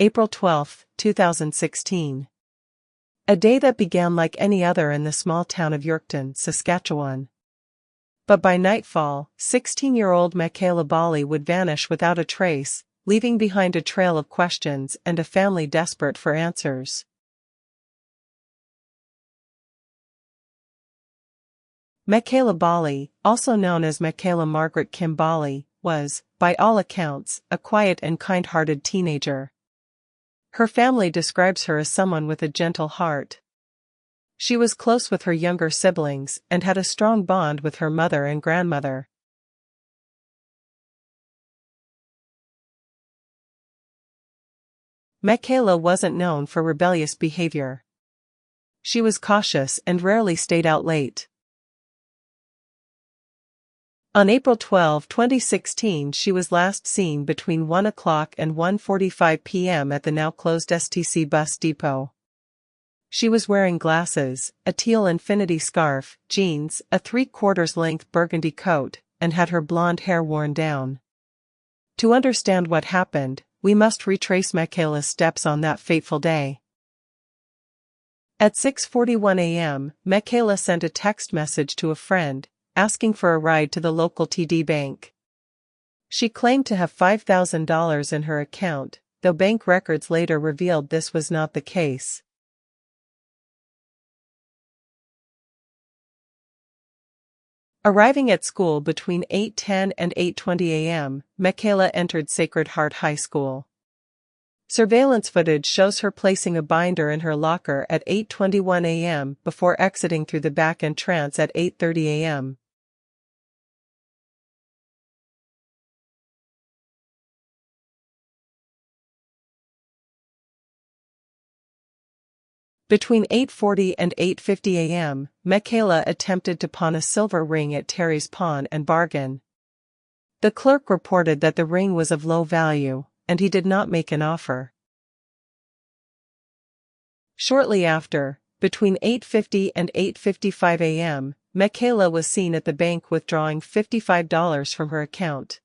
April 12, 2016. A day that began like any other in the small town of Yorkton, Saskatchewan. But by nightfall, 16-year-old Mekayla would vanish without a trace, leaving behind a trail of questions and a family desperate for answers. Maykela, also known as Mekayla Margaret Kim Bali, was, by all accounts, a quiet and kind-hearted teenager. Her family describes her as someone with a gentle heart. She was close with her younger siblings and had a strong bond with her mother and grandmother. Mekayla wasn't known for rebellious behavior. She was cautious and rarely stayed out late. On April 12, 2016, she was last seen between 1 o'clock and 1:45 p.m. at the now-closed STC bus depot. She was wearing glasses, a teal infinity scarf, jeans, a 3/4 length burgundy coat, and had her blonde hair worn down. To understand what happened, we must retrace Mekayla's steps on that fateful day. At 6:41 a.m., Mekayla sent a text message to a friend, asking for a ride to the local TD bank. She claimed to have $5,000 in her account, though bank records later revealed this was not the case. Arriving at school between 8:10 and 8:20 a.m., Mekayla entered Sacred Heart High School. Surveillance footage shows her placing a binder in her locker at 8:21 a.m. before exiting through the back entrance at 8:30 a.m. Between 8:40 and 8:50 a.m., Mekayla attempted to pawn a silver ring at Terry's Pawn and Bargain. The clerk reported that the ring was of low value, and he did not make an offer. Shortly after, between 8:50 and 8:55 a.m., Mekayla was seen at the bank withdrawing $55 from her account.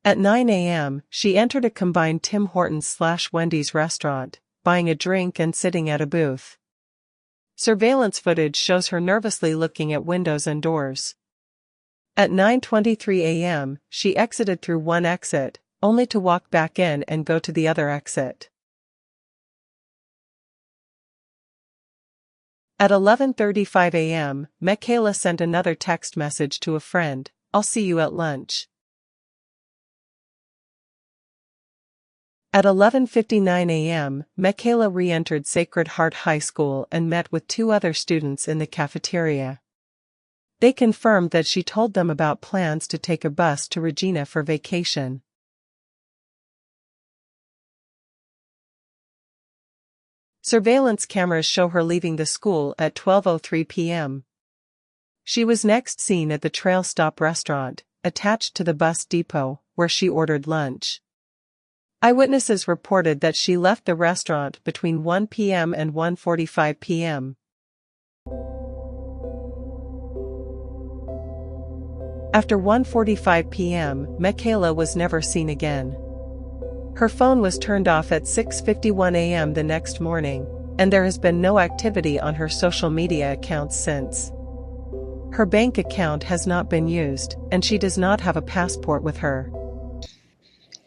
At 9 a.m., she entered a combined Tim Hortons/Wendy's restaurant, buying a drink and sitting at a booth. Surveillance footage shows her nervously looking at windows and doors. At 9:23 a.m., she exited through one exit, only to walk back in and go to the other exit. At 11:35 a.m., Mekayla sent another text message to a friend, "I'll see you at lunch." At 11:59 a.m., Mekayla re-entered Sacred Heart High School and met with two other students in the cafeteria. They confirmed that she told them about plans to take a bus to Regina for vacation. Surveillance cameras show her leaving the school at 12:03 p.m. She was next seen at the Trail Stop restaurant, attached to the bus depot, where she ordered lunch. Eyewitnesses reported that she left the restaurant between 1 p.m. and 1:45 p.m. After 1:45 p.m., Mekayla was never seen again. Her phone was turned off at 6:51 a.m. the next morning, and there has been no activity on her social media accounts since. Her bank account has not been used, and she does not have a passport with her.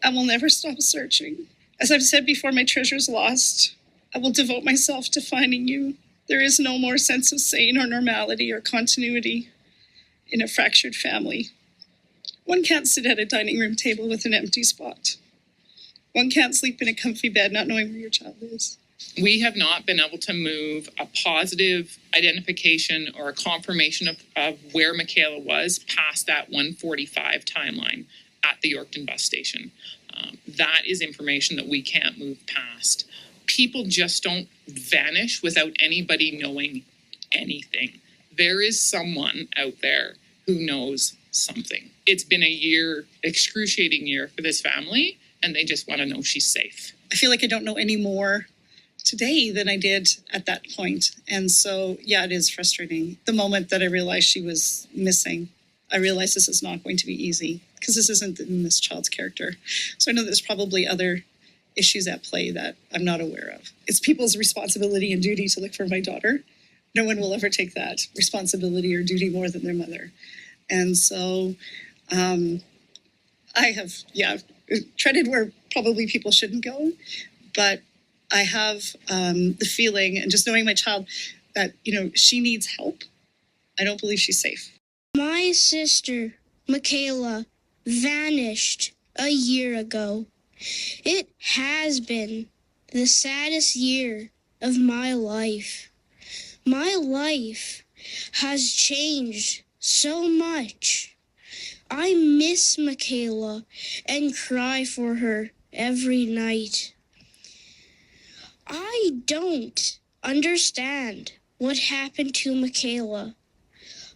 I will never stop searching. As I've said before, my treasure's lost. I will devote myself to finding you. There is no more sense of sane or normality or continuity in a fractured family. One can't sit at a dining room table with an empty spot. One can't sleep in a comfy bed not knowing where your child is. We have not been able to move a positive identification or a confirmation of where Mekayla was past that 1:45 timeline at the Yorkton bus station. That is information that we can't move past. People just don't vanish without anybody knowing anything. There is someone out there who knows something. It's been a year, excruciating year for this family, and they just want to know she's safe. I feel like I don't know any more today than I did at that point. And so, yeah, it is frustrating. The moment that I realized she was missing, I realize this is not going to be easy because this isn't in this child's character. So I know there's probably other issues at play that I'm not aware of. It's people's responsibility and duty to look for my daughter. No one will ever take that responsibility or duty more than their mother. And so I have, treaded where probably people shouldn't go, but I have the feeling, and just knowing my child, that, she needs help. I don't believe she's safe. My sister, Mekayla, vanished a year ago. It has been the saddest year of my life. My life has changed so much. I miss Mekayla and cry for her every night. I don't understand what happened to Mekayla.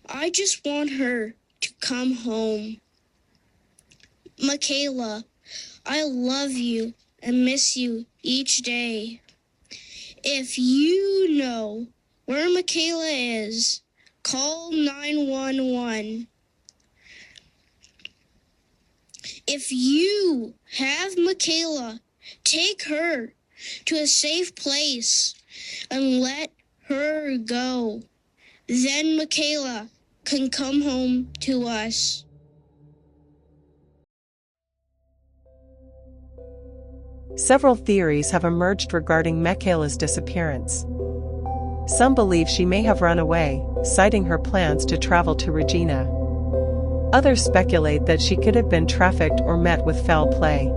I just want her to come home. Mekayla, I love you and miss you each day. If you know where Mekayla is, call 911. If you have Mekayla, take her to a safe place and let her go. Then Mekayla can come home to us. Several theories have emerged regarding Mekayla's disappearance. Some believe she may have run away, citing her plans to travel to Regina. Others speculate that she could have been trafficked or met with foul play.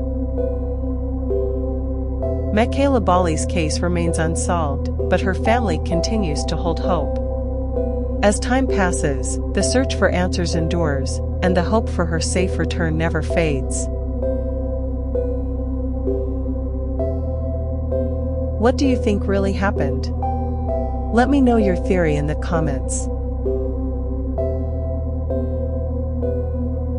Maykela Bali's case remains unsolved, but her family continues to hold hope. As time passes, the search for answers endures, and the hope for her safe return never fades. What do you think really happened? Let me know your theory in the comments.